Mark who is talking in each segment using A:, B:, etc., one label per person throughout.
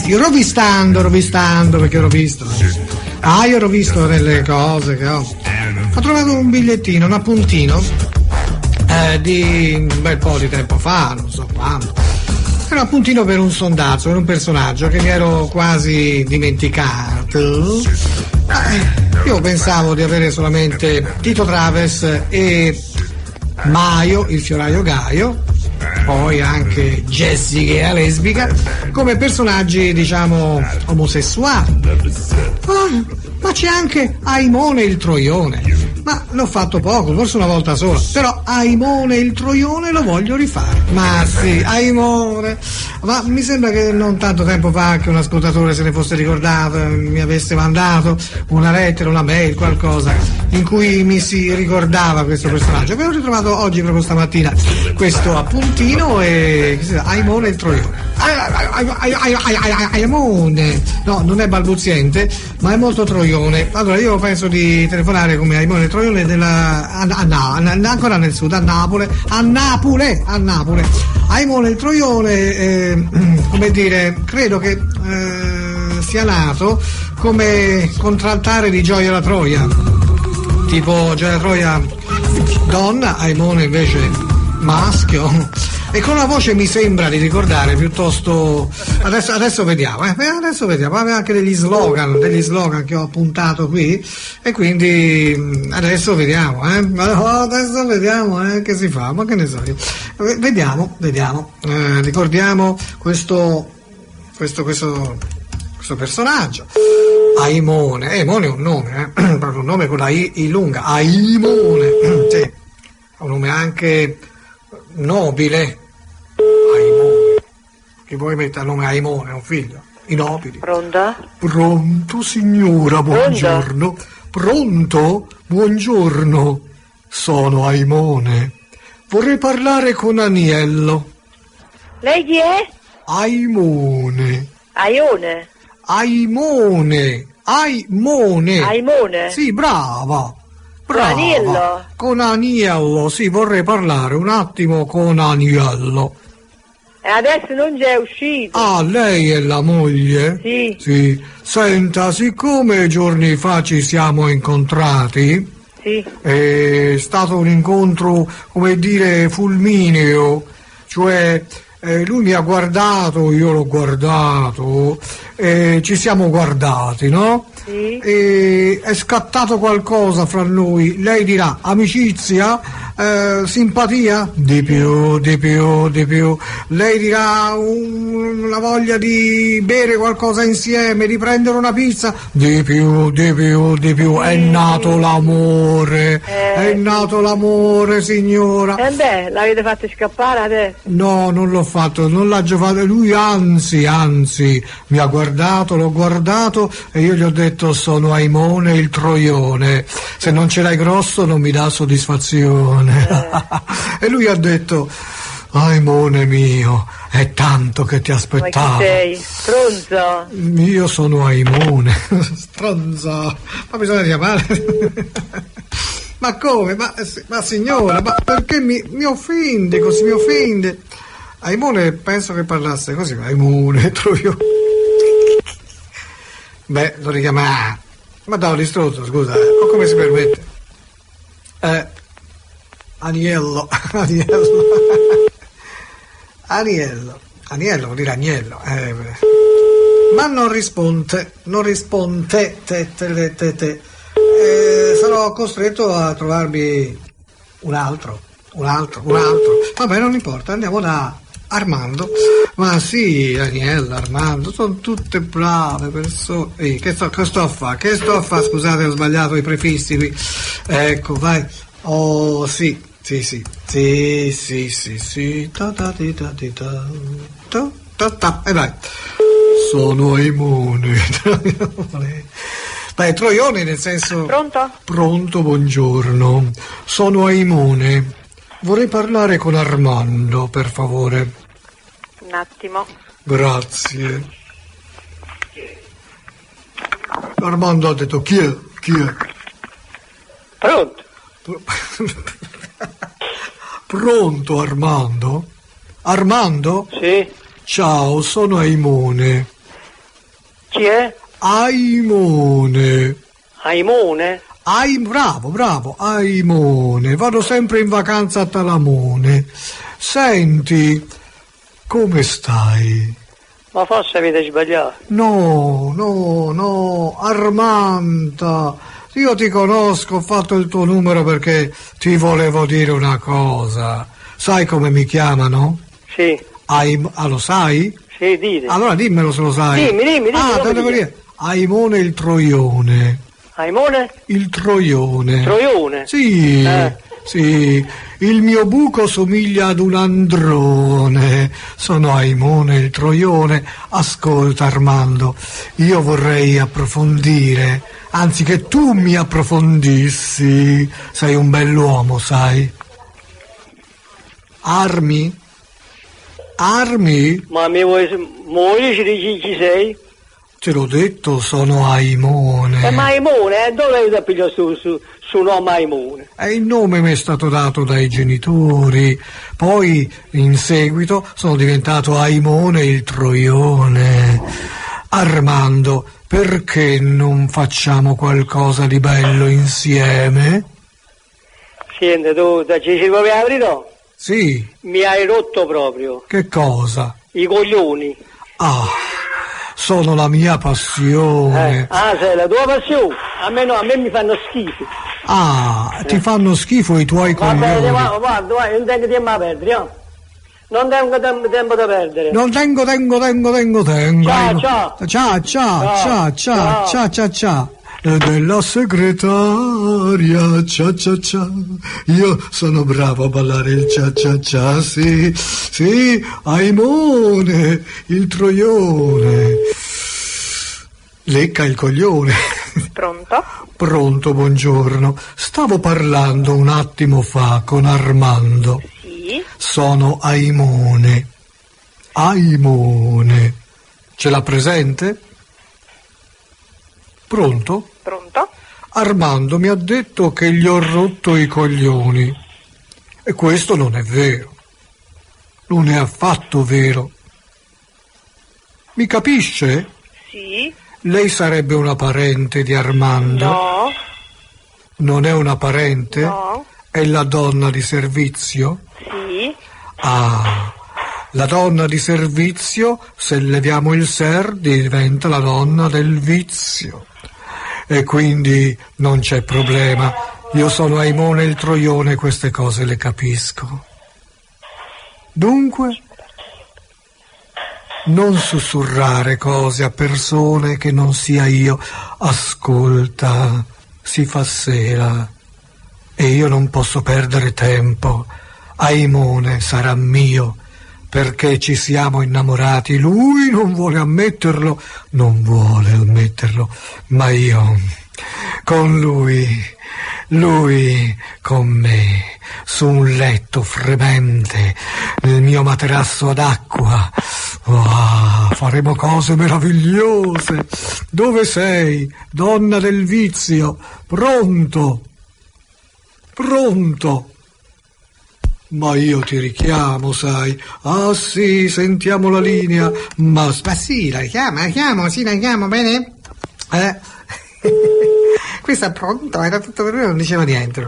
A: Sì, rovistando, perché l'ho visto. Io l'ho visto nelle cose che ho. Ho trovato un bigliettino, un appuntino di un bel po' di tempo fa, non so quando. Era un appuntino per un sondaggio, per un personaggio che mi ero quasi dimenticato. Io pensavo di avere solamente Tito Traves e Maio, il fioraio Gaio, poi anche Jessica lesbica, come personaggi, diciamo, omosessuali. Ma c'è anche Aimone il troione. Ma l'ho fatto poco, forse una volta sola, però Aimone il troione lo voglio rifare. Ma sì, Aimone. Ma mi sembra che non tanto tempo fa che un ascoltatore se ne fosse ricordato, mi avesse mandato una lettera, una mail, qualcosa in cui mi si ricordava questo personaggio. Abbiamo ritrovato oggi, proprio stamattina, questo appuntino e Aimone il troione. Aimone. No, non è balbuziente, ma è molto troione. Allora io penso di telefonare come Aimone il troione ancora nel sud, a Napoli. Aimone il troione, come dire, credo che sia nato come contraltare di Gioia la Troia, tipo Gioia la Troia donna, Aimone invece maschio, e con la voce mi sembra di ricordare piuttosto. Adesso vediamo, aveva anche degli slogan che ho appuntato qui, e quindi adesso vediamo, che si fa, ma che ne so io. Vediamo, ricordiamo questo personaggio. Aimone è un nome, proprio un nome con la I lunga, Aimone, sì, è un nome anche nobile. Aimone, che vuoi mettere il nome Aimone, un figlio, i nobili. Pronto signora, buongiorno. Pronto? Buongiorno, sono Aimone, vorrei parlare con Aniello.
B: Lei chi è?
A: Aimone.
B: Aimone?
A: Sì, brava.
B: Aniello?
A: Con Aniello, sì, vorrei parlare un attimo con Aniello.
B: E adesso non c'è uscito.
A: Lei è la moglie?
B: Sì.
A: Senta, siccome giorni fa ci siamo incontrati,
B: sì,
A: è stato un incontro, come dire, fulmineo, cioè lui mi ha guardato, io l'ho guardato, ci siamo guardati, no?
B: Sì.
A: È scattato qualcosa fra noi, lei dirà amicizia, simpatia, di più, lei dirà una voglia di bere qualcosa insieme, di prendere una pizza, di più, è nato l'amore, signora.
B: L'avete fatto scappare adesso?
A: No, non l'ho fatto, non l'ha giocato lui, anzi, mi ha guardato, l'ho guardato e io gli ho detto sono Aimone il troione, se non ce l'hai grosso non mi dà soddisfazione. E lui ha detto Aimone mio, è tanto che ti aspettavo.
B: Ma chi sei? Stronzo?
A: Io sono Aimone. Stronzo, ma bisogna chiamare. Ma come? Ma signora, ma perché mi offende così, mi offende? Aimone penso che parlasse così, Aimone troione. Beh, lo richiama. Ma da distrutto, scusa, o come si permette? Aniello vuol dire agnello. Ma non risponde. Sarò costretto a trovarmi un altro. Vabbè, non importa, andiamo da Armando. Ma sì, Daniela, Armando, sono tutte brave persone. Che sto a fare? Scusate, ho sbagliato i prefissi qui. Ecco, vai. Oh, sì. E vai. Sono Aimone. Beh, troione nel senso.
B: Pronto?
A: Pronto, buongiorno. Sono Aimone. Vorrei parlare con Armando, per favore.
B: Un attimo.
A: Grazie. Armando ha detto chi è?
B: Pronto?
A: Pronto, Armando? Armando?
B: Sì.
A: Ciao, sono Aimone.
B: Chi è?
A: Aimone.
B: Aimone?
A: Bravo, Aimone. Vado sempre in vacanza a Talamone. Senti, come stai?
B: Ma forse avete sbagliato.
A: No, Armanta. Io ti conosco, ho fatto il tuo numero perché ti volevo dire una cosa. Sai come mi chiamano?
B: Sì.
A: Lo sai?
B: Sì, dite.
A: Allora dimmelo se lo sai.
B: Dimmi.
A: Te devo dire. Aimone il Troione.
B: Aimone?
A: Il Troione.
B: Troione?
A: Sì, sì. Il mio buco somiglia ad un androne. Sono Aimone il Troione. Ascolta Armando, io vorrei approfondire, anzi che tu mi approfondissi. Sei un bell'uomo, sai. Armi?
B: Ma mi vuoi dici chi sei?
A: Te l'ho detto, sono Aimone.
B: Ma Aimone, dove hai pigliato su nome Aimone?
A: Il nome mi è stato dato dai genitori, poi in seguito sono diventato Aimone il Troione. Armando, perché non facciamo qualcosa di bello insieme?
B: Senti, tu da ci come aprirò?
A: Sì.
B: Mi hai rotto proprio.
A: Che cosa?
B: I coglioni.
A: Sono la mia passione.
B: Sei la tua passione? A me no, a me mi fanno schifo.
A: Ti fanno schifo i tuoi coglioni.
B: Va bene, guarda, non tengo tempo a perdere, no? Non tengo tempo da perdere.
A: Non tengo. Ciao. Della segretaria, cia. Io sono bravo a ballare il cia. Sì, Aimone, il Troione. Lecca il coglione.
B: Pronto?
A: Pronto, buongiorno. Stavo parlando un attimo fa con Armando.
B: Sì.
A: Sono Aimone. Ce l'ha presente? Pronto?
B: Pronto?
A: Armando mi ha detto che gli ho rotto i coglioni. E questo non è vero. Non è affatto vero. Mi capisce?
B: Sì.
A: Lei sarebbe una parente di Armando?
B: No.
A: Non è una parente?
B: No.
A: È la donna di servizio?
B: Sì.
A: La donna di servizio, se leviamo il ser, diventa la donna del vizio. E quindi non c'è problema. Io sono Aimone il Troione, queste cose le capisco. Dunque, non sussurrare cose a persone che non sia io. Ascolta, si fa sera e io non posso perdere tempo. Aimone sarà mio perché ci siamo innamorati. Lui non vuole ammetterlo, ma io con lui con me, su un letto fremente, nel mio materasso ad acqua. Faremo cose meravigliose. Dove sei, donna del vizio? Pronto? Ma io ti richiamo, sai. Sì, sentiamo la linea. Ma sì, la chiamo, bene? Questo è pronto, era tutto per me, non diceva niente.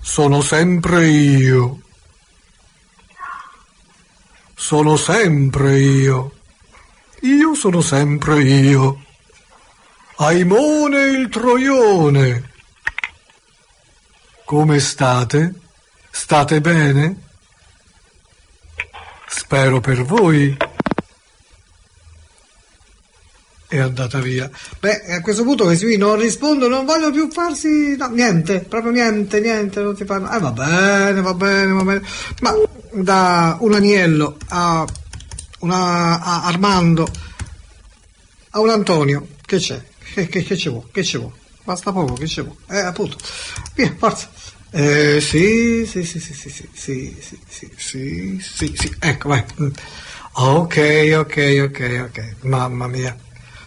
A: Sono sempre io. Io sono sempre io. Aimone il Troione. Come state? State bene? Spero per voi. È andata via. A questo punto questi qui non rispondo, non voglio più farsi... No, niente, proprio niente, non si fanno... Va bene. Ma da un Aniello a Armando a un Antonio, che c'è? Che ci vuole? Basta poco, che ci vuole? Appunto. Via, forza. Sì, ecco, vai. Ok. Mamma mia.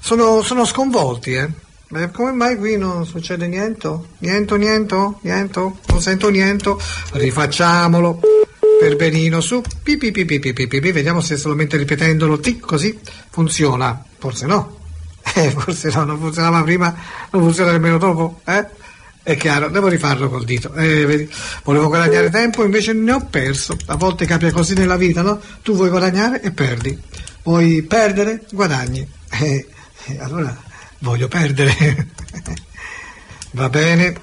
A: Sono sconvolti, come mai qui non succede niente? Niente? Non sento niente? Rifacciamolo. per benino, su, vediamo se solamente ripetendolo T così funziona. Forse no, forse no, non funzionava prima, non funziona nemmeno dopo, È chiaro, devo rifarlo col dito. Vedi, volevo guadagnare tempo, invece ne ho perso. A volte capita così nella vita, no? Tu vuoi guadagnare e perdi. Vuoi perdere? Guadagni. Allora voglio perdere. Va bene.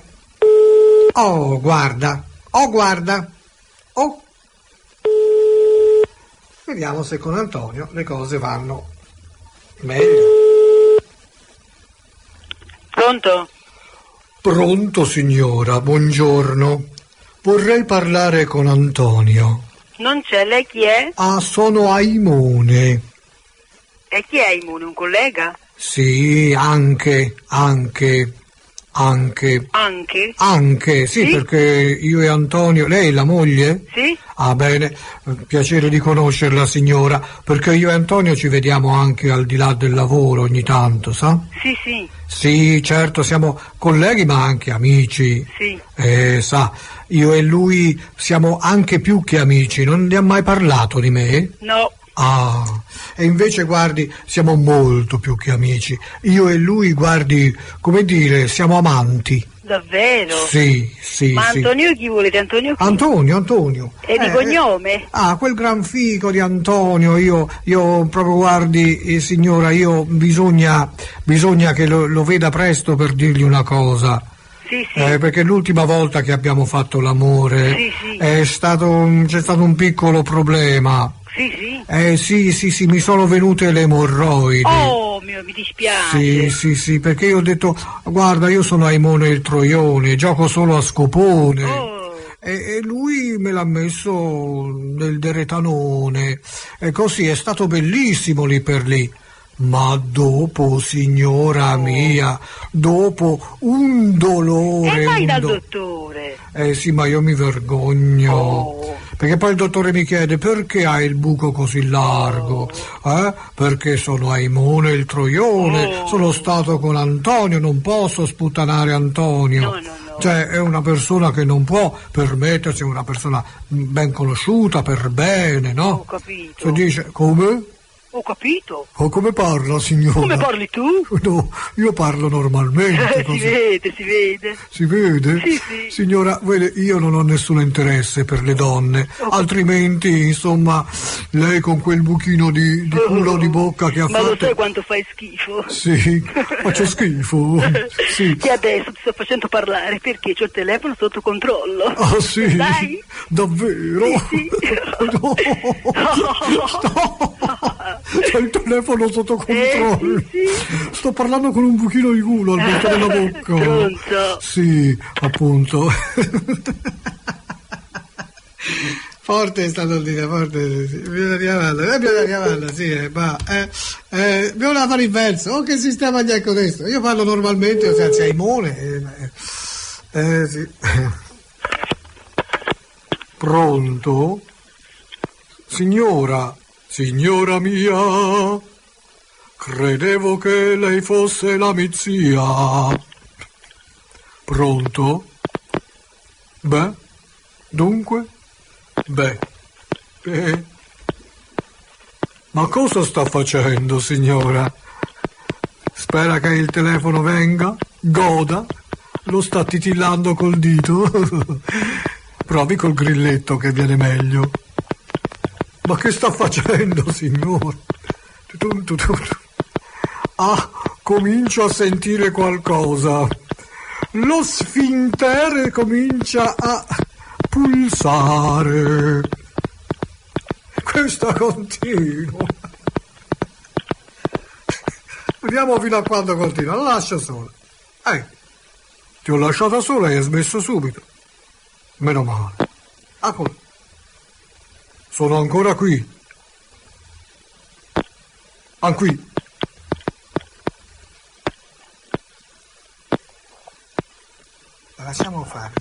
A: Oh, guarda. Oh. Vediamo se con Antonio le cose vanno meglio.
C: Pronto?
A: Pronto, signora, buongiorno. Vorrei parlare con Antonio.
C: Non c'è, lei chi è?
A: Ah, sono Aimone.
C: E chi è Imune, un collega?
A: Sì, anche, sì,
C: Sì?
A: perché io e Antonio, lei è la moglie?
C: Sì?
A: Ah, bene, piacere di conoscerla, signora, perché io e Antonio ci vediamo anche al di là del lavoro ogni tanto, sa?
C: Sì.
A: Sì, certo, siamo colleghi ma anche amici.
C: Sì.
A: Sa, io e lui siamo anche più che amici, non ne ha mai parlato di me?
C: No.
A: Ah, e invece guardi, siamo molto più che amici. Io e lui, guardi, come dire, siamo amanti.
C: Davvero?
A: Sì.
C: Ma
A: sì.
C: Antonio chi volete? Antonio chi?
A: Antonio.
C: E di cognome?
A: Quel gran figo di Antonio, io proprio guardi, signora, bisogna che lo veda presto per dirgli una cosa.
C: Sì.
A: Perché l'ultima volta che abbiamo fatto l'amore
C: Sì.
A: c'è stato un piccolo problema.
C: Sì.
A: Sì, mi sono venute le emorroidi.
C: Oh mio, mi dispiace.
A: Sì, perché io ho detto, guarda, io sono Aimone il Troione, gioco solo a scopone.
C: Oh.
A: E lui me l'ha messo nel deretanone. E così è stato bellissimo lì per lì. Ma dopo, signora mia, dopo un dolore.
C: E vai dal dottore.
A: Sì, ma io mi vergogno.
C: Oh.
A: Perché poi il dottore mi chiede perché hai il buco così largo? Perché sono Aimone il Troione, sono stato con Antonio, non posso sputtanare Antonio.
C: No.
A: Cioè, è una persona che non può permettersi, è una persona ben conosciuta per bene, no?
C: Ho capito.
A: Si dice, come?
C: Ho capito.
A: Oh, come parla, signora?
C: Come parli tu?
A: No, io parlo normalmente.
C: Si
A: così.
C: vede.
A: Si vede?
C: Sì.
A: Signora, vede, io non ho nessun interesse per le donne, altrimenti, insomma, lei con quel buchino di culo di bocca che ha
C: Ma
A: fatto...
C: lo sai quanto fai schifo?
A: Sì, faccio schifo. Sì.
C: Che adesso ti sto facendo parlare perché c'ho il telefono sotto controllo.
A: Ah, sì?
C: Dai.
A: Davvero?
C: Sì.
A: No. C'ho il telefono sotto controllo.
C: Sì.
A: Sto parlando con un buchino di culo al posto della bocca.
C: Pronto?
A: Sì, appunto. Forte è stato il dito, forte, sì. Bisogna chiamarla, sì, bisogna fare il verso. Oh, che sistema gli ecco adesso? Io parlo normalmente, o sea, c'è Aimone. Sì. Pronto? Signora mia, credevo che lei fosse la mia zia. Pronto? Beh, dunque? Beh. Ma cosa sta facendo, signora? Spera che il telefono venga? Goda? Lo sta titillando col dito? Provi col grilletto che viene meglio. Ma che sta facendo, signora? Ah, comincio a sentire qualcosa. Lo sfintere comincia a pulsare. Questa continua. Vediamo fino a quando continua. La lascia sola. Ti ho lasciata sola e hai smesso subito. Meno male. Ecco. Sono ancora qui. Qui. La lasciamo fare.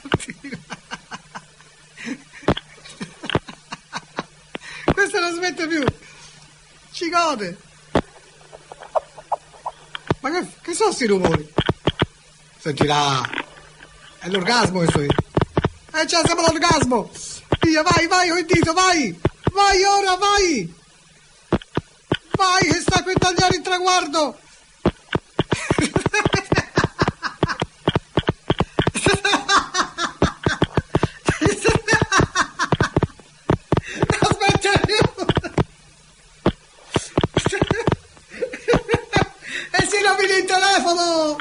A: Continua. niente più. Ci gode. Ma che sono sti rumori? Senti là. È l'orgasmo questo qui. Già siamo all'orgasmo. Via, vai, ho il dito, vai. Vai ora, vai. Vai, che sta per tagliare il traguardo. Il telefono.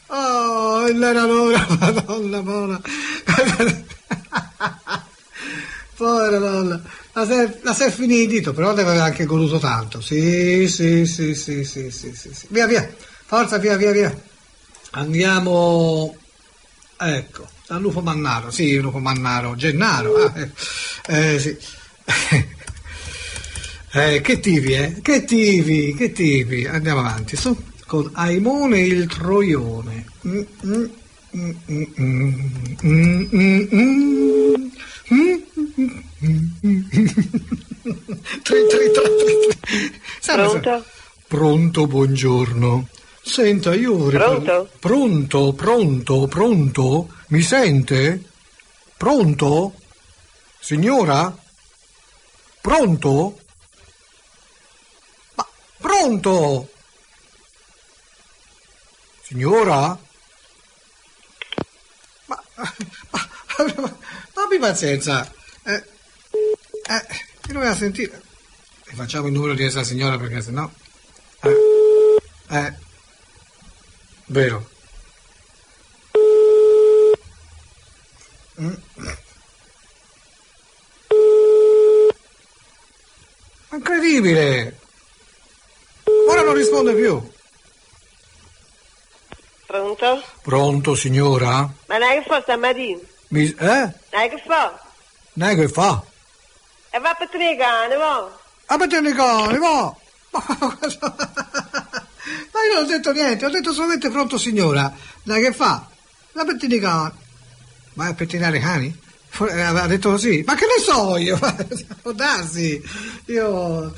A: Oh, era l'ora, madonna buona. Povera donna, la si è finito il dito, però deve aver anche goduto tanto. Sì. Via, forza, via. Andiamo, ecco, dal Lupo Mannaro, sì, Lupo Mannaro, Gennaro, sì. Che tipi, andiamo avanti, su, con Aimone il Troione.
B: Pronto?
A: Pronto, buongiorno. Senta, io...
B: Pronto?
A: Pronto? Mi sente? Pronto? Signora? Pronto? Pronto? Signora? Ma abbi pazienza. Io doveva sentire. E facciamo il numero di questa signora perché sennò. Vero. Incredibile. Ora non risponde più.
B: Pronto?
A: Pronto, signora?
B: Ma non è che fa stamattina?
A: Non
B: Non è che fa?
A: è che fa?
B: E va per tenere cane, va?
A: A mettere i cani, va! Ma io non ho detto niente, ho detto solamente pronto, signora. Non è che fa? La pettina i cani. Ma a pettinare i cani? Ha detto così? Ma che ne so io? Può darsi. Io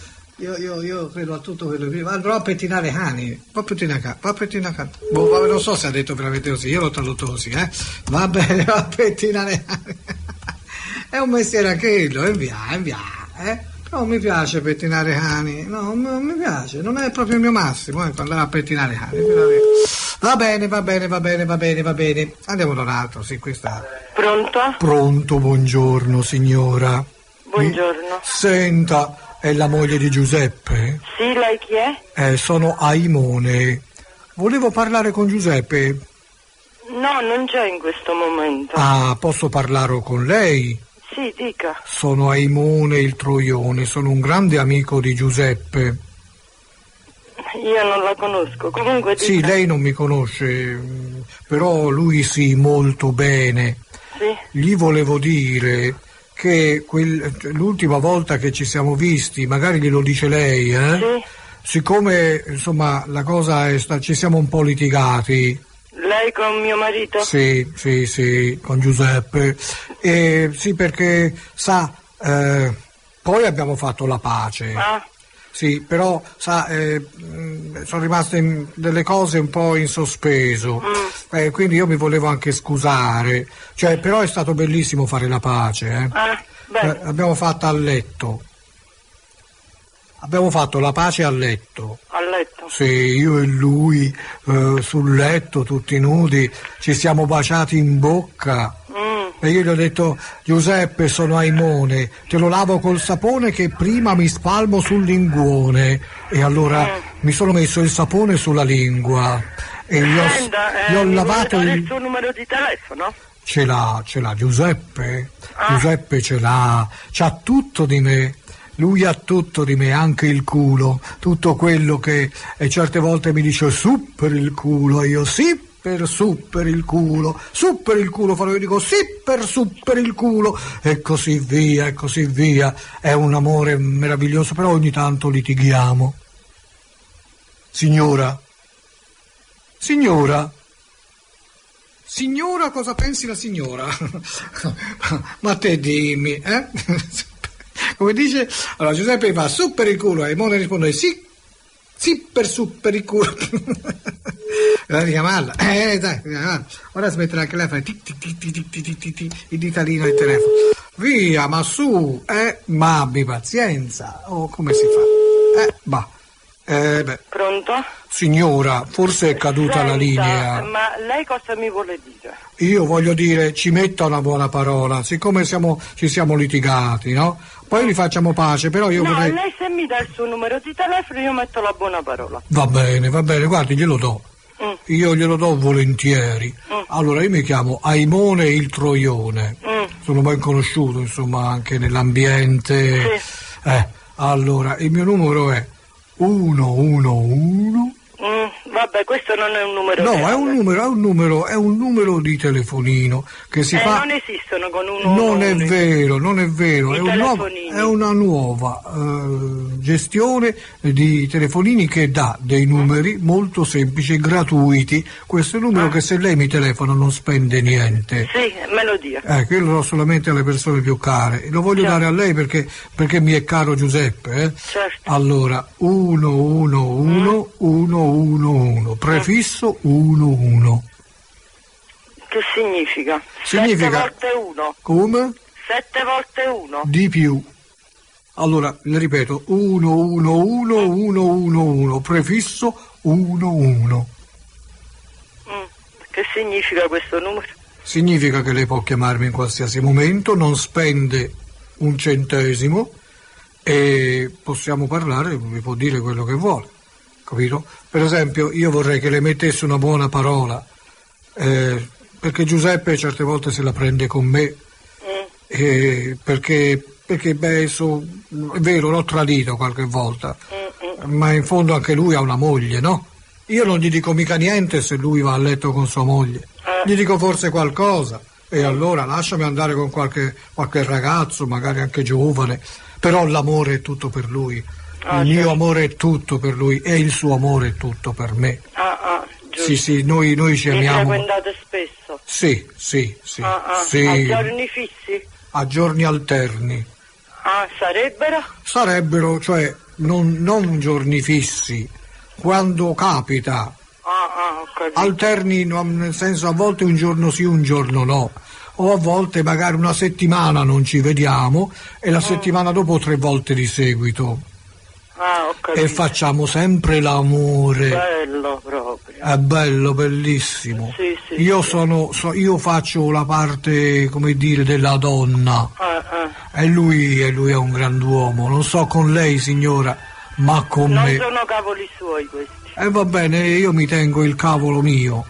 A: credo a tutto quello che andrò a pettinare cani. Va a pettinare cani. Boh, non so se ha detto veramente così, io l'ho tradotto così, Va bene, va a pettinare cani. È un mestiere anche quello, via, Non mi piace pettinare cani, no, non mi piace, non è proprio il mio massimo, andare a pettinare cani. Va bene. Andiamo da un altro, sì, questa.
B: Pronto?
A: Pronto, buongiorno signora.
B: Buongiorno.
A: Senta, è la moglie di Giuseppe?
B: Sì, lei chi è?
A: Sono Aimone. Volevo parlare con Giuseppe.
B: No, non c'è in questo momento.
A: Ah, posso parlare con lei?
B: Sì, dica.
A: Sono Aimone il Troione, sono un grande amico di Giuseppe.
B: Io non la conosco, comunque dica.
A: Sì, lei non mi conosce, però lui sì, molto bene.
B: Sì.
A: Gli volevo dire che l'ultima volta che ci siamo visti, magari glielo dice lei,
B: Sì.
A: Siccome, insomma, la cosa ci siamo un po' litigati.
B: Lei con mio marito?
A: Sì, con Giuseppe. Sì, perché, sa, poi abbiamo fatto la pace.
B: Ah.
A: Sì, però, sa, sono rimaste delle cose un po' in sospeso. Quindi io mi volevo anche scusare. Cioè, però è stato bellissimo fare la pace,
B: bene.
A: Abbiamo fatto a letto. Abbiamo fatto la pace a letto.
B: A letto?
A: Sì, io e lui sul letto, tutti nudi, ci siamo baciati in bocca. E io gli ho detto: Giuseppe, sono Aimone, te lo lavo col sapone che prima mi spalmo sul linguone. E allora mi sono messo il sapone sulla lingua e gli ho lavato
B: il suo numero di telefono?
A: Ce l'ha Giuseppe. Giuseppe ce l'ha, c'ha tutto di me. Lui ha tutto di me, anche il culo, tutto quello che... E certe volte mi dice su per il culo, e io sì per su per il culo, farò, io dico sì per su per il culo, e così via. È un amore meraviglioso, però ogni tanto litighiamo. Signora, cosa pensi la signora? Ma te dimmi, Come dice? Allora Giuseppe fa su per il culo e Mone risponde sì per su per il culo. Devi chiamarla. Dai, chiamarla. Ora smetterà anche lei a fare il ditalino del telefono. Via, ma su, ma abbi pazienza. Oh, come si fa? Beh.
C: Pronto?
A: Signora, forse è caduta
C: Senta,
A: la linea.
C: Ma lei cosa mi vuole dire?
A: Io voglio dire, ci metta una buona parola, siccome ci siamo litigati, no? Poi rifacciamo pace, però io
C: No,
A: vorrei...
C: lei se mi dà il suo numero di telefono io metto la buona parola.
A: Va bene, guardi, glielo do. Io glielo do volentieri. Allora, io mi chiamo Aimone il Troione. Sono ben conosciuto, insomma, anche nell'ambiente.
C: Sì.
A: Allora, il mio numero è 111.
C: Vabbè, questo non è un numero.
A: No,
C: reale.
A: è un numero di telefonino che si fa.
C: Non esistono con uno.
A: Non è vero,
C: telefonini.
A: è una nuova gestione di telefonini che dà dei numeri molto semplici e gratuiti. Questo è il numero che se lei mi telefona non spende niente.
C: Sì, me lo dia.
A: Io lo do solamente alle persone più care. Lo voglio dare a lei perché mi è caro Giuseppe.
C: Certo.
A: Allora, 111, prefisso 11.
C: Che significa?
A: Significa
C: 7 volte 1.
A: come?
C: 7 volte 1.
A: Di più. Allora, le ripeto, 111, prefisso 11.
C: Che significa questo numero?
A: Significa che lei può chiamarmi in qualsiasi momento, non spende un centesimo e possiamo parlare, mi può dire quello che vuole, capito? Per esempio, io vorrei che lei mettesse una buona parola, perché Giuseppe certe volte se la prende con me, perché è vero, l'ho tradito qualche volta, ma in fondo anche lui ha una moglie, no? Io non gli dico mica niente se lui va a letto con sua moglie, gli dico forse qualcosa e allora lasciami andare con qualche ragazzo, magari anche giovane, però l'amore è tutto per lui, il mio amore è tutto per lui e il suo amore è tutto per me.
C: Giusto.
A: Sì, noi ci amiamo.
C: Mi frequentate spesso?
A: Sì.
C: A giorni fissi?
A: A giorni alterni.
C: Sarebbero?
A: Cioè non giorni fissi, quando capita.
C: Ho capito.
A: Alterni nel senso a volte un giorno sì, un giorno no. O a volte magari una settimana non ci vediamo e la settimana dopo 3 volte di seguito.
C: Ho capito.
A: E facciamo sempre l'amore.
C: Bello proprio.
A: È bello, bellissimo.
C: Sì.
A: Io faccio la parte, come dire, della donna. E lui è un grand'uomo. Non so con lei, signora, ma con me.
C: Non sono cavoli suoi questi.
A: E va bene, io mi tengo il cavolo mio.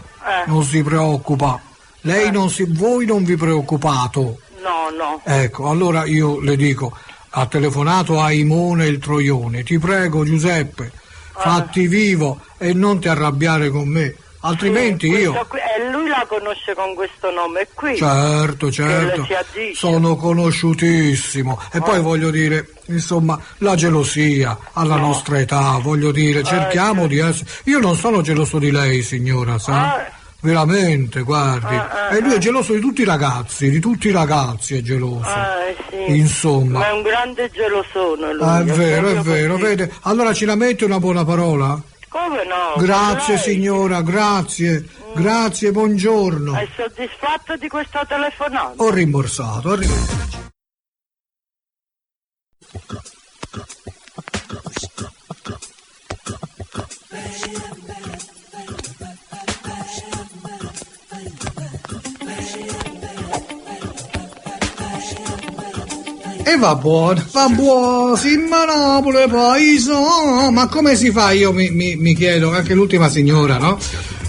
A: Non si preoccupa. Voi non vi preoccupato.
C: No.
A: Ecco, allora io le dico, ha telefonato a Aimone il Troione. Ti prego, Giuseppe, fatti vivo e non ti arrabbiare con me. Altrimenti io...
C: E lui la conosce con questo nome qui?
A: Certo,
C: Che le si addice.
A: sono conosciutissimo. E poi voglio dire, insomma, la gelosia alla nostra età, voglio dire, cerchiamo di essere... Io non sono geloso di lei, signora, sa? Veramente, guardi. E lui è geloso di tutti i ragazzi è geloso.
C: Sì.
A: Insomma.
C: Ma è un grande gelosone lui.
A: È vero, vede. Allora ci la mette una buona parola?
C: Come no?
A: Grazie
C: Lei?
A: signora, grazie, buongiorno.
C: È soddisfatto di questa telefonata?
A: Ho rimborsato, arrivederci. E va buono, sì, ma Napoli, paese, ma come si fa? Io mi chiedo, anche l'ultima signora, no?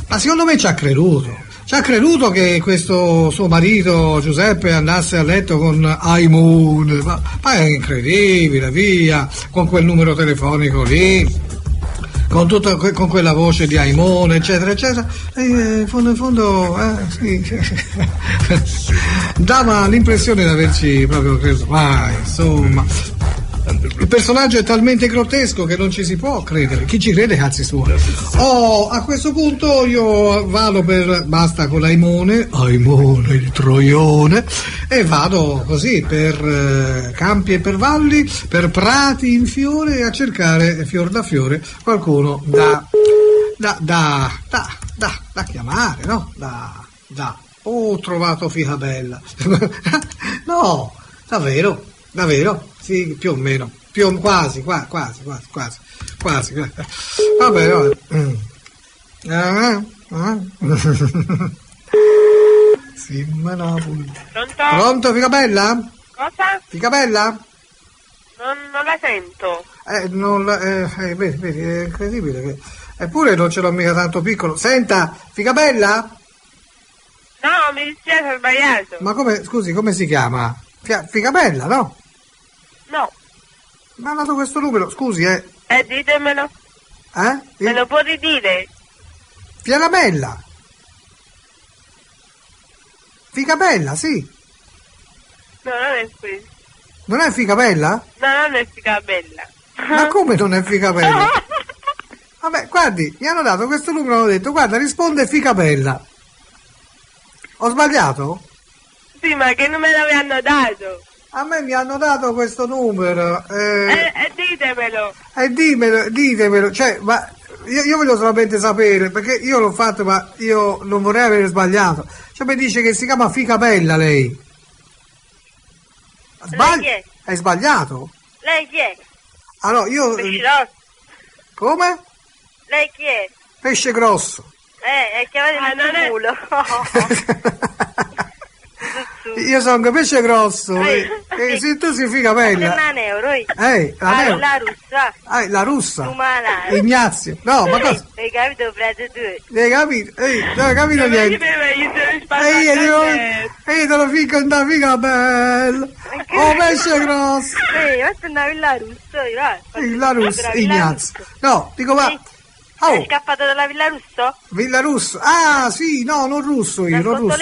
A: Ma secondo me ci ha creduto che questo suo marito Giuseppe andasse a letto con Aimone, ma è incredibile, via, con quel numero telefonico lì, con quella voce di Aimone, eccetera, eccetera, in fondo, sì. Dava l'impressione di averci proprio creduto, ma insomma, Il personaggio è talmente grottesco che non ci si può credere. Chi ci crede, cazzi suoi. A questo punto io vado basta con l'Aimone, il troione, e vado così per campi e per valli, per prati in fiore, a cercare fior da fiore qualcuno da chiamare, no? Ho trovato figa bella. No, davvero, sì, più o meno, quasi. Vabbè. Sì, ma no. Pronto, figa bella?
D: Cosa?
A: Figa bella?
D: Non la sento.
A: Vedi, è incredibile che... Eppure non ce l'ho mica tanto piccolo. Senta, figa bella?
D: No, mi dispiace, ho sbagliato.
A: Ma come si chiama? Figa bella, no?
D: No.
A: Mi ha dato questo numero, scusi,
D: ditemelo. Me lo può ridire?
A: Figa bella. Figa bella, sì.
D: No, non è qui.
A: Non è figa bella?
D: No, non è figa bella.
A: Ma come non è figa bella? Vabbè, guardi, mi hanno dato questo numero, hanno detto, guarda, risponde figa bella. Ho sbagliato?
D: Sì, ma che numero mi hanno dato?
A: A me mi hanno dato questo numero.
D: Ditemelo.
A: Ditemelo, cioè, ma io voglio solamente sapere, perché io l'ho fatto, ma io non vorrei aver sbagliato. Cioè, mi dice che si chiama figa bella lei.
D: Lei chi è?
A: Hai sbagliato?
D: Lei chi è?
A: Allora, io...
D: Pesce grosso.
A: Come?
D: Lei chi è?
A: Pesce grosso.
D: È chiamato il culo.
A: Io sono un pesce grosso. Se tu sei figa bella.
D: La russa.
A: La russa.
D: Umana.
A: Ignazio. No, ma cosa?
D: Hai capito, frate, tu?
A: Hai capito? Non hai capito niente. Io te lo fico in da figa bella. Oh, pesce grosso.
D: Questa è una Villa Russo.
A: La russa, Ignazio. No, dico ma...
D: Sei scappato dalla Villa Russo?
A: Villa Russo? Ah, sì, no, non russo io, non russo.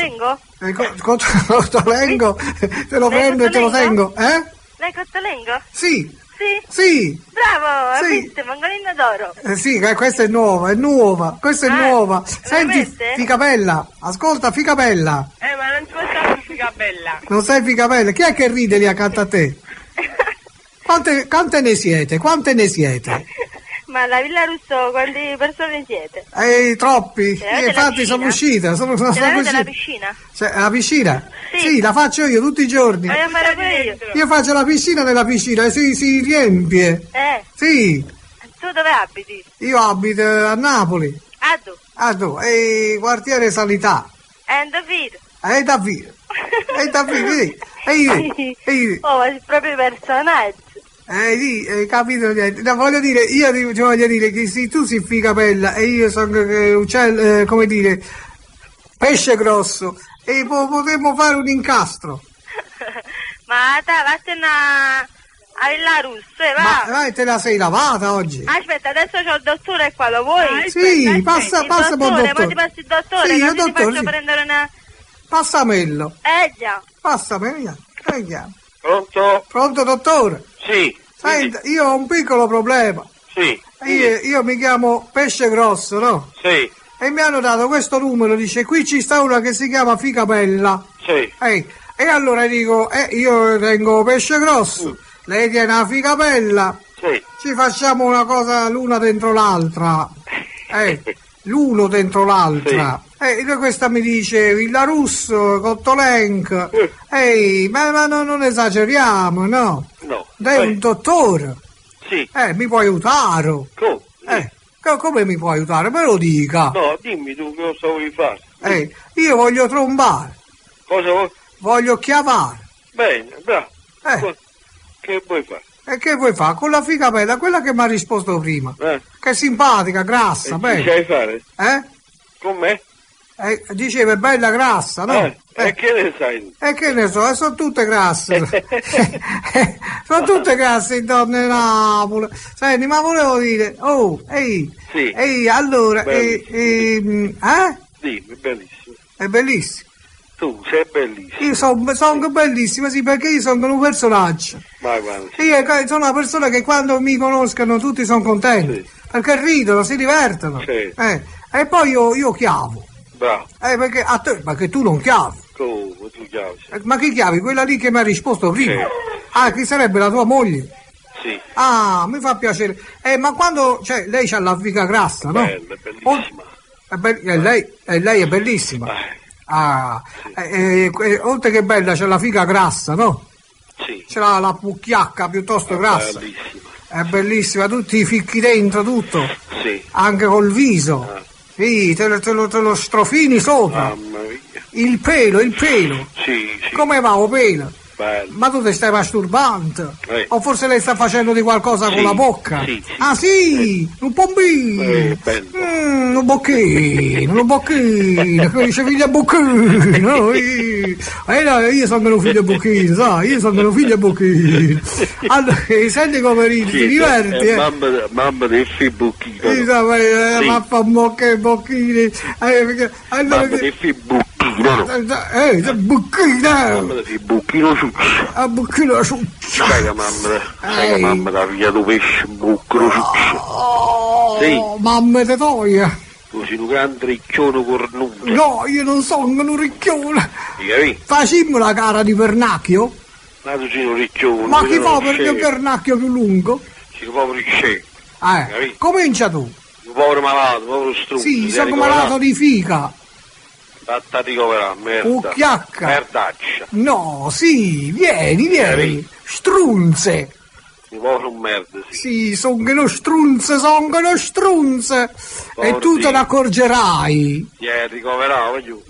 A: Cottolengo? Te lo prendo e te lo tengo,
D: Lei Cottolengo?
A: Sì.
D: Sì? Bravo, hai visto, Mangolino d'oro.
A: Sì, questa è nuova, questa è nuova. Senti,
D: veramente?
A: figa bella, ascolta, figa bella.
D: Ma non ci facciamo figa bella.
A: Non sei figa bella? Chi è che ride lì accanto a te? Quante ne siete?
D: Ma la Villa Russo, quante persone siete?
A: Troppi. Infatti sono uscita. Sono uscita.
D: La piscina?
A: La piscina?
D: Sì.
A: Sì, la faccio io tutti i giorni.
D: Voglio fare pure io.
A: Io faccio la piscina nella piscina e si riempie. Sì.
D: Tu dove abiti?
A: Io abito a Napoli.
D: A dove?
A: Quartiere Sanità.
D: Davvero?
A: Davvero.
D: Oh, ma sei proprio personaggio.
A: Capito niente. No, voglio dire, ti voglio dire che se tu sei figa bella e io sono uccello, come dire, pesce grosso, e potremmo fare un incastro.
D: Ma vattene a Villa Russo, va.
A: Vai, te la sei lavata oggi?
D: Aspetta, adesso c'ho il dottore qua, lo vuoi?
A: Sì, passa per il dottore.
D: Ma ti passi il dottore,
A: sì,
D: così ti
A: dottore,
D: faccio prendere una...
A: Passamelo.
D: Già.
A: Passamelo, vediamo.
E: Pronto?
A: Pronto, dottore?
E: Sì.
A: Senta, io ho un piccolo problema.
E: Sì.
A: Io mi chiamo Pesce Grosso, no?
E: Sì.
A: E mi hanno dato questo numero, dice, qui ci sta una che si chiama Figa Bella.
E: Sì.
A: E allora dico, io tengo Pesce Grosso, lei tiene la Figa Bella.
E: Sì.
A: Ci facciamo una cosa l'una dentro l'altra. L'uno dentro l'altra. E questa mi dice Villa Russo, Cottolenc. Ma non esageriamo, no?
E: No.
A: Lei è un dottore.
E: Sì.
A: Mi può aiutare?
E: Come?
A: Come mi può aiutare? Me lo dica.
E: No, dimmi tu che cosa vuoi fare.
A: Io voglio trombare.
E: Cosa vuoi?
A: Voglio chiavare.
E: Bene, bravo. Che vuoi fare?
A: E che vuoi fare? Con la figa bella, quella che mi ha risposto prima. Che è simpatica, grassa, bella.
E: Che sai fare? Con me?
A: Diceva bella grassa, no?
E: E che ne sai tu?
A: E che ne so, sono tutte grasse. Sono tutte grasse in donne Napoli. Senti, ma volevo dire,
E: Sì.
A: allora,
E: Dimmi, bellissimo.
A: È bellissimo.
E: Tu sei bellissimo.
A: Io sono bellissima, sì, perché io sono un personaggio.
E: Ma quando?
A: Io sono una persona che quando mi conoscono tutti sono contenti.
E: Sì.
A: Perché ridono, si divertono.
E: Sì.
A: E poi io chiavo.
E: Bravo.
A: Perché a te, perché tu non chiavi.
E: Come tu chiami?
A: Ma chi chiavi? Quella lì che mi ha risposto prima.
E: Sì.
A: Ah, chi sarebbe la tua moglie?
E: Sì.
A: Ah, mi fa piacere. Ma quando, cioè, lei c'ha la figa grassa, no?
E: Bella, bellissima.
A: Lei è bellissima. Ah, oltre che bella c'è la figa grassa, no?
E: Sì.
A: C'è la pucchiacca piuttosto grassa.
E: Bellissima.
A: È bellissima, tutti i ficchi dentro, tutto.
E: Sì.
A: Anche col viso. Sì, te lo strofini sopra.
E: Mamma mia.
A: Il pelo.
E: Sì, sì.
A: Come va o pelo?
E: Bello.
A: Ma tu ti stai masturbando? O forse lei sta facendo di qualcosa
E: Sì,
A: con la bocca?
E: sì, sì.
A: Ah sì, un pompino.
E: Bello.
A: Un bocchino, come dice figlia bocchino. No, io sono un figlio bocchino, sai, io sono un figlio bocchino. Allora, senti come ridi, ti diverti,
E: Mamma del figlio bocchino.
A: Sì, ma fa bocchini.
E: Mamma del figlio bocchino.
A: Bocchino.
E: Mamma del figlio bocchino su.
A: A bocchino su.
E: Sai che mamma da via tu pesce bocchino su. Sì.
A: Mamma te toia.
E: Tu sei un grande riccione cornuto.
A: No, io non sono un ricchione.
E: Hai capito?
A: Facimmo la gara di pernacchio.
E: Ma tu sei un riccione.
A: Ma chi fa perché il pernacchio più lungo?
E: Sei un povero riccione.
A: Comincia tu.
E: Un povero malato, un povero struzzo.
A: Sì, sono malato di fica.
E: Fatta a ricoverare, merda.
A: Cucchiacca.
E: Merdaccia.
A: No, sì, vieni. Strunze.
E: Un povero merda, sì.
A: Sì, sono uno strunze. E tu te ne accorgerai.
E: Ti hai ricoverato, io.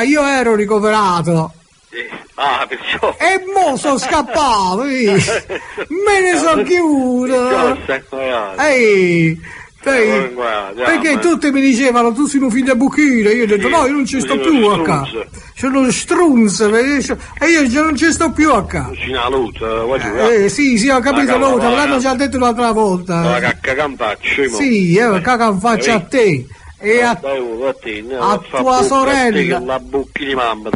A: Io ero ricoverato.
E: Perciò.
A: E mo sono scappato, me ne sono chiuso. Perché tutti mi dicevano tu sei un figlio a buchino, io ho detto no, io non ci sto più a casa, sono uno strunzo e io non ci sto più a casa. Sì, ho capito, me l'hanno già detto l'altra volta.
E: La cacca campaccio,
A: sì, cacca in faccia a te e a tua sorella.
E: La bucchi di mamma.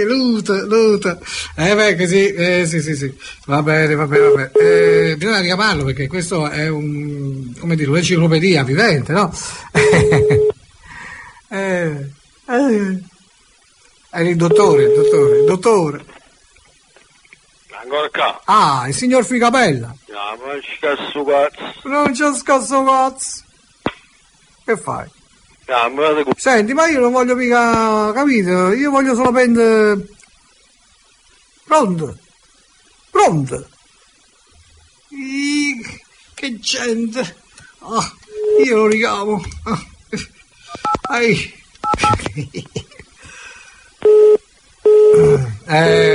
A: Luta. Sì. Va bene. Bisogna richiamarlo perché questo è un'enciclopedia vivente, no? È il dottore.
E: Ancora qua?
A: Ah, il signor Figabella. Non c'è scasso cazzo. Che fai? Senti, ma io non voglio mica, capito? Io voglio solo prendere. Pronto? Che gente! Io lo richiamo.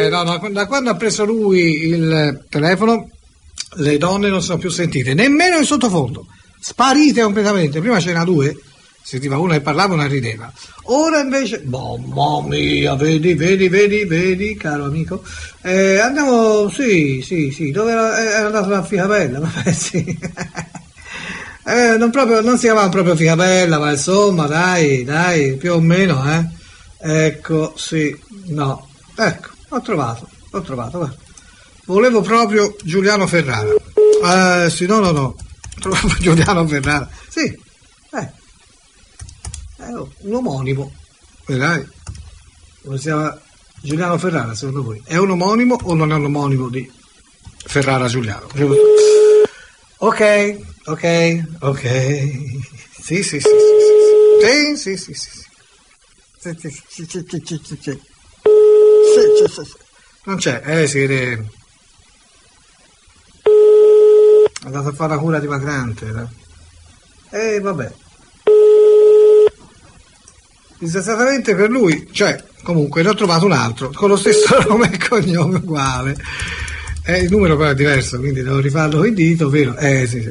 A: No, da quando ha preso lui il telefono, le donne non sono più sentite, nemmeno il sottofondo. Sparite completamente. Prima c'erano due. Sentiva una che parlava, una rideva. Ora invece, mamma mia, vedi, caro amico. Andiamo, sì, dove era andato la Figabella? Sì. Non si chiamava proprio Figabella, ma insomma, dai, più o meno, Ecco, sì, no. Ecco, ho trovato, guarda. Volevo proprio Giuliano Ferrara. Sì, no. Trovavo Giuliano Ferrara. Sì, un omonimo, vedrai, come si chiama Giuliano Ferrara secondo voi? È un omonimo o non è un omonimo di Ferrara Giuliano? Ok. Sì. Non c'è, si vede. È andato a fare la cura dimagrante, vabbè. Esattamente per lui, cioè comunque ne ho trovato un altro con lo stesso nome e cognome uguale, il numero però è diverso, quindi devo rifarlo con il dito, vero? Sì.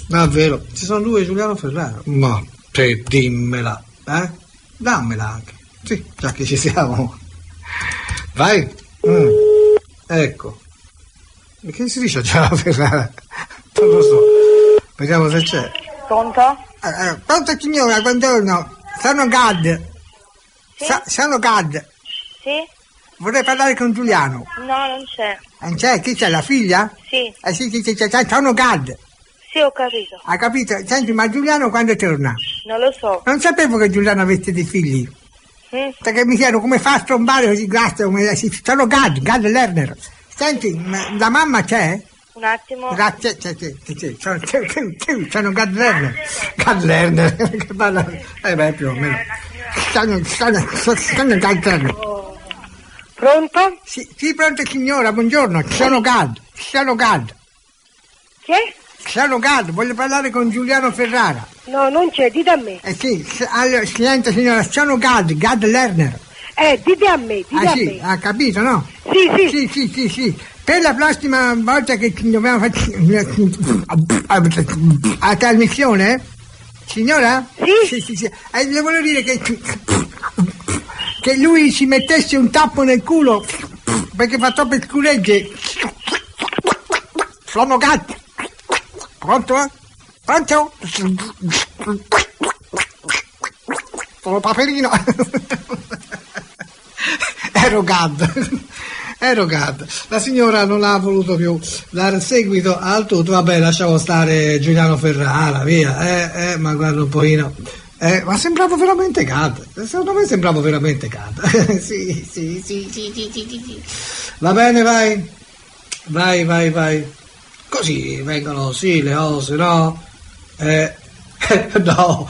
A: No, è vero, ci sono due Giuliano Ferrara, ma te dimmela, dammela anche, sì, già che ci siamo, vai. Ecco, che si dice a Giuliano Ferrara? Non lo so, vediamo se c'è.
D: Pronto?
A: Pronto signora, buongiorno. Sono Gad.
D: Sì?
A: Sono Gad.
D: Sì?
A: Vorrei parlare con Giuliano.
D: No, non c'è.
A: Non c'è? Chi c'è? La figlia?
D: Sì.
A: Sì, sono Gad.
D: Sì, ho capito.
A: Hai capito? Senti, ma Giuliano quando torna?
D: Non lo so.
A: Non sapevo che Giuliano avesse dei figli. Perché mi chiedo come fa a strombare così grasso. Sono Gad Lerner. Senti, la mamma c'è?
D: Un attimo.
A: Grazie, sono Gad Lerner. Gad Lerner, che parla. Beh, più o meno. Sono Gad Lerner.
B: Pronto?
A: Sì, pronto signora, buongiorno. Sono Gad.
B: Chi è?
A: Sono Gad, voglio parlare con Giuliano Ferrara.
B: No, non c'è, dite a me.
A: Sì, allora, senta signora, sono Gad Lerner.
B: Dite a me, dite a me.
A: Ha capito, no?
B: Sì.
A: Per la prossima volta che dobbiamo fare a trasmissione, signora? Sì. Le volevo dire che lui ci mettesse un tappo nel culo perché fa troppe scuregge. Sono Gad. Pronto? Sono Paperino. Ero Gad. La signora non ha voluto più dare seguito al tutto. Vabbè, lasciamo stare Giuliano Ferrara, via. Ma guarda un pochino. Ma sembravo veramente Gad. Secondo me sembravo veramente Gad. Sì. Va bene, vai. Così vengono, sì, le cose, no? No.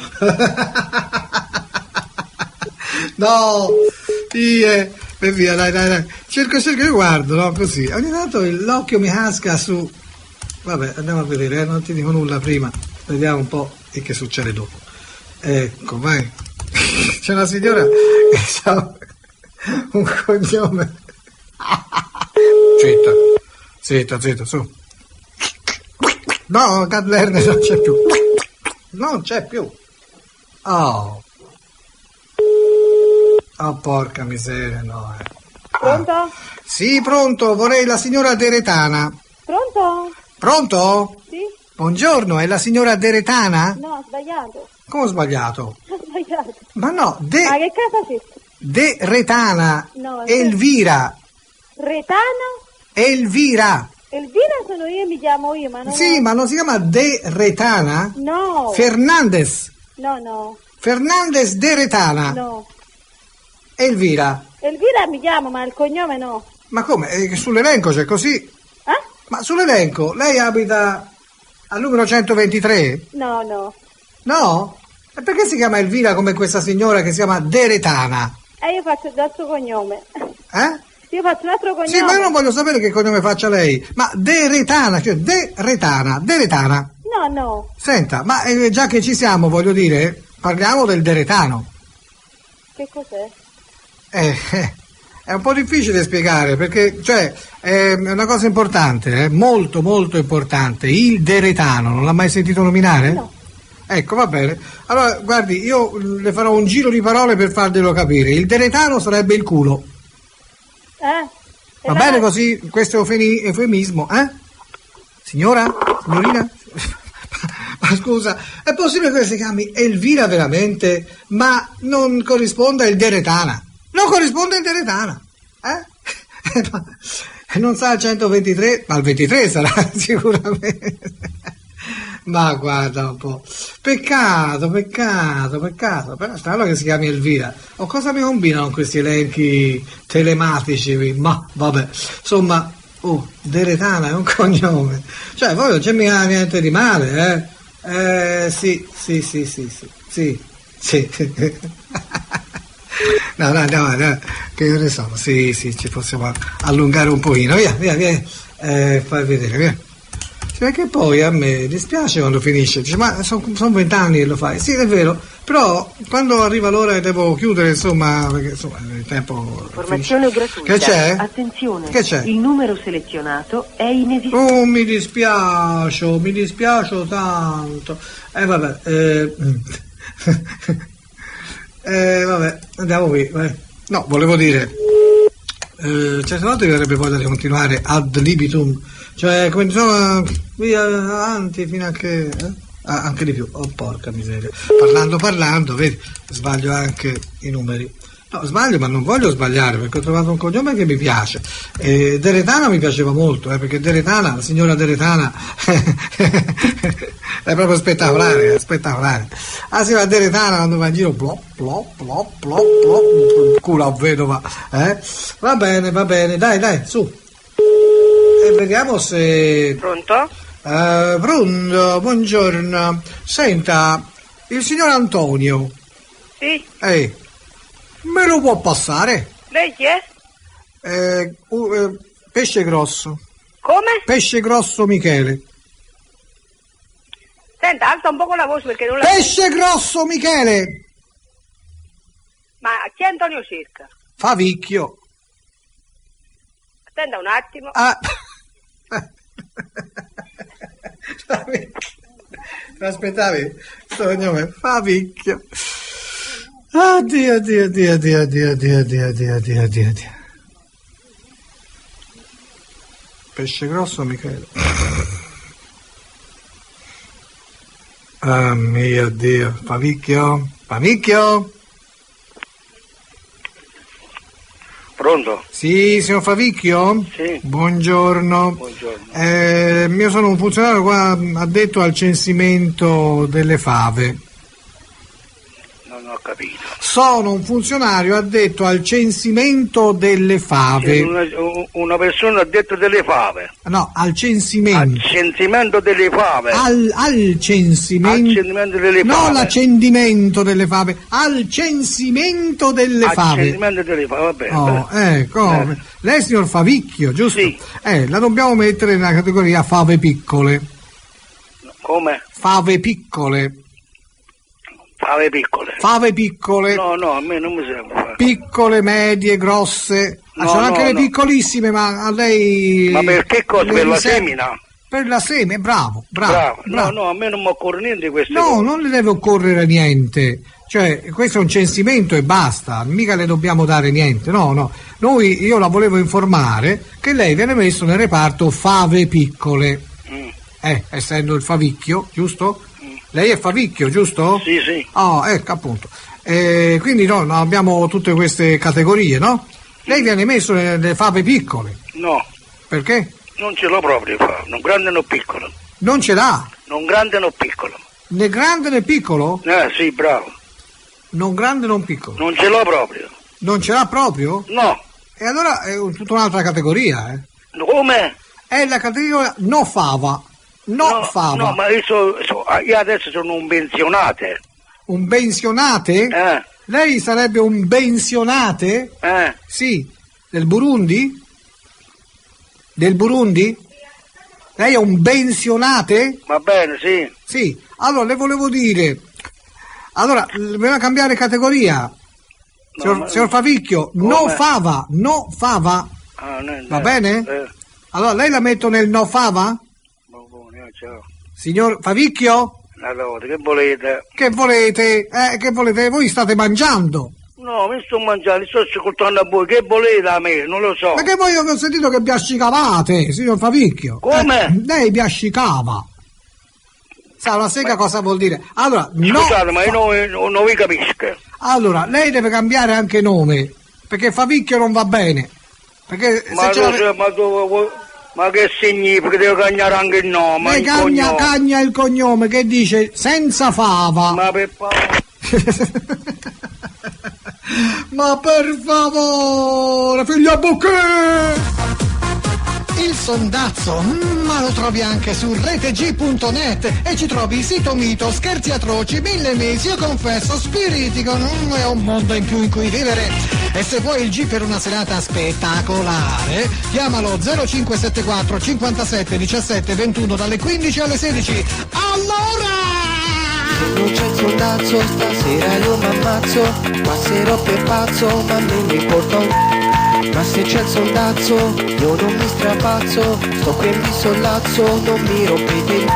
A: No. E via, dai. Cerco, io guardo, no? Così. Ogni tanto l'occhio mi casca su. Vabbè, andiamo a vedere, non ti dico nulla prima. Vediamo un po' che succede dopo. Ecco, vai. C'è una signora che ha un cognome. Zitta, su. No, Gad Lerner non c'è più. Oh, porca miseria, no.
D: Pronto?
A: Sì, pronto, vorrei la signora Deretana. Pronto?
D: Sì?
A: Buongiorno, è la signora Deretana?
D: No, ho sbagliato.
A: Come ho sbagliato?
D: Ho sbagliato.
A: Ma no,
D: Ma che casa sei?
A: Deretana.
D: No,
A: Elvira.
D: Retana?
A: Elvira
D: sono io, mi chiamo io, ma non
A: Sì, ma non si chiama Deretana?
D: No.
A: Fernandez.
D: No.
A: Fernandez Deretana.
D: No.
A: Elvira
D: mi chiamo, ma il cognome no.
A: Ma come? Sull'elenco c'è così? Ma sull'elenco lei abita al numero 123?
D: No.
A: No? E perché si chiama Elvira come questa signora che si chiama Deretana?
D: Io faccio il altro cognome. Io faccio un altro cognome.
A: Sì, ma io non voglio sapere che cognome faccia lei. Ma Deretana, cioè Deretana.
D: No.
A: Senta, ma già che ci siamo, voglio dire, parliamo del Deretano.
D: Che cos'è?
A: È un po' difficile spiegare perché, cioè, è una cosa importante, molto molto importante. Il Deretano, non l'ha mai sentito nominare?
D: No.
A: Ecco, va bene. Allora, guardi, io le farò un giro di parole per farglielo capire. Il Deretano sarebbe il culo. Va bene così, questo eufemismo, Signorina? Ma scusa, è possibile che si chiami Elvira veramente, ma non corrisponda il Deretana? Non corrisponde il Deretana, Non sa al 123, ma al 23 sarà sicuramente. Ma guarda un po', peccato, però strano che si chiami Elvira. O cosa mi combinano questi elenchi telematici? Ma vabbè, insomma, Deretana è un cognome. Cioè, poi non c'è mica niente di male, sì. No, che ore sono? Sì, ci possiamo allungare un pochino, via, fai vedere, via. Perché poi a me dispiace quando finisce, dice, ma sono 20 anni che lo fai, sì è vero, però quando arriva l'ora che devo chiudere, insomma, perché insomma il tempo
F: informazione
A: finisce.
F: gratuita.
A: Che c'è?
F: Attenzione,
A: che c'è?
F: Il numero selezionato è inesistente.
A: Oh, mi dispiace tanto. Vabbè, andiamo qui, vai. No, volevo dire, certe volte mi avrebbe voglia di continuare ad libitum, cioè come insomma via avanti fino a che anche di più. Oh, porca miseria. Parlando, vedi, sbaglio anche i numeri. No, sbaglio, ma non voglio sbagliare, perché ho trovato un cognome che mi piace. Deretana mi piaceva molto, perché Deretana, la signora Deretana è proprio spettacolare, spettacolare. La signora Deretana quando va in giro, culo a vedova, Va bene, dai, su. E vediamo se...
C: Pronto?
A: Pronto, buongiorno. Senta, il signor Antonio.
C: Sì?
A: Me lo può passare?
C: Lei chi è?
A: Pesce grosso.
C: Come?
A: Pesce grosso Michele.
C: Senta, alza un poco la voce perché non la...
A: Pesce grosso Michele!
C: Ma chi è Antonio Circa?
A: Favicchio.
C: Attenda un attimo.
A: Ah. Aspettavi, questo cognome Favicchio. Addio. Pesce grosso Michele. Ah mio Dio, Favicchio?
E: Pronto?
A: Sì, signor Favicchio?
E: Sì.
A: Buongiorno. Io sono un funzionario qua addetto al censimento delle fave.
E: Non ho capito.
A: Sono un funzionario addetto al censimento delle fave.
E: Una persona addetta delle fave.
A: No, al censimento.
E: Al censimento delle fave.
A: Al censimento.
E: Al censimento delle fave.
A: Non l'accendimento delle fave, al censimento delle fave.
E: Al censimento delle fave, va bene.
A: Oh, ecco. Lei è signor Favicchio, giusto?
E: Sì.
A: La dobbiamo mettere nella categoria fave piccole.
E: Come?
A: Fave piccole.
E: Fave piccole.
A: No,
E: a me non mi sembra.
A: Piccole, medie, grosse. Ci sono anche le piccolissime, ma a lei...
E: Ma per che cosa? Per la semina?
A: Per la semina, bravo.
E: No, a me non mi occorre niente di questo.
A: No, non le deve occorrere niente. Cioè, questo è un censimento e basta, mica le dobbiamo dare niente. No. Io la volevo informare che lei viene messo nel reparto fave piccole. Essendo il Favicchio, giusto? Lei è Favicchio, giusto?
E: Sì.
A: Ecco, appunto. Quindi no, abbiamo tutte queste categorie, no? Lei viene messo nelle fave piccole.
E: No.
A: Perché?
E: Non ce l'ho proprio, non grande né piccolo.
A: Non ce l'ha?
E: Non grande né piccolo.
A: Né grande né piccolo?
E: Sì, bravo.
A: Non grande non piccolo.
E: Non ce l'ho proprio.
A: Non ce l'ha proprio?
E: No.
A: E allora è tutta un'altra categoria,
E: Come?
A: È la categoria no fava. No, fava.
E: No, ma io adesso sono un pensionate.
A: Un pensionate? Lei sarebbe un pensionate? Sì. Del Burundi? Del Burundi? Lei è un pensionate?
E: Va bene, sì.
A: Sì. Allora, le volevo dire... Allora, bisogna cambiare categoria. Signor Favicchio, no fava. Va bene? Allora, lei la metto nel no fava?
E: Ciao.
A: Signor Favicchio?
E: Allora, che volete?
A: Che volete? Voi state mangiando.
E: No, mi sto mangiando, sto ascoltando a voi, che volete da me? Non lo so.
A: Ma che voi ho sentito che biascicavate, signor Favicchio.
E: Come?
A: Lei biascicava. Sa la sega cosa vuol dire? Allora,
E: scusate, ma io non vi capisco.
A: Allora, lei deve cambiare anche nome, perché Favicchio non va bene. Perché
E: ma che significa? Devo cagnare anche il nome.
A: Cagna il cognome che dice senza fava.
E: Ma per
A: Ma per favore, figlio Bouquet! Il sondazzo, ma lo trovi anche su reteg.net e ci trovi sito mito, scherzi atroci, 1000 mesi, io confesso, spiritico, è un mondo in più in cui vivere. E se vuoi il G per una serata spettacolare, chiamalo 0574 57 17 21 dalle 15 alle 16. Allora!
G: Non c'è il sondazzo, stasera io m'ammazzo, passerò per pazzo, ma non mi importa. Ma se c'è il sondazzo, io non mi strapazzo, sto qui e mi sollazzo, non mi rompete il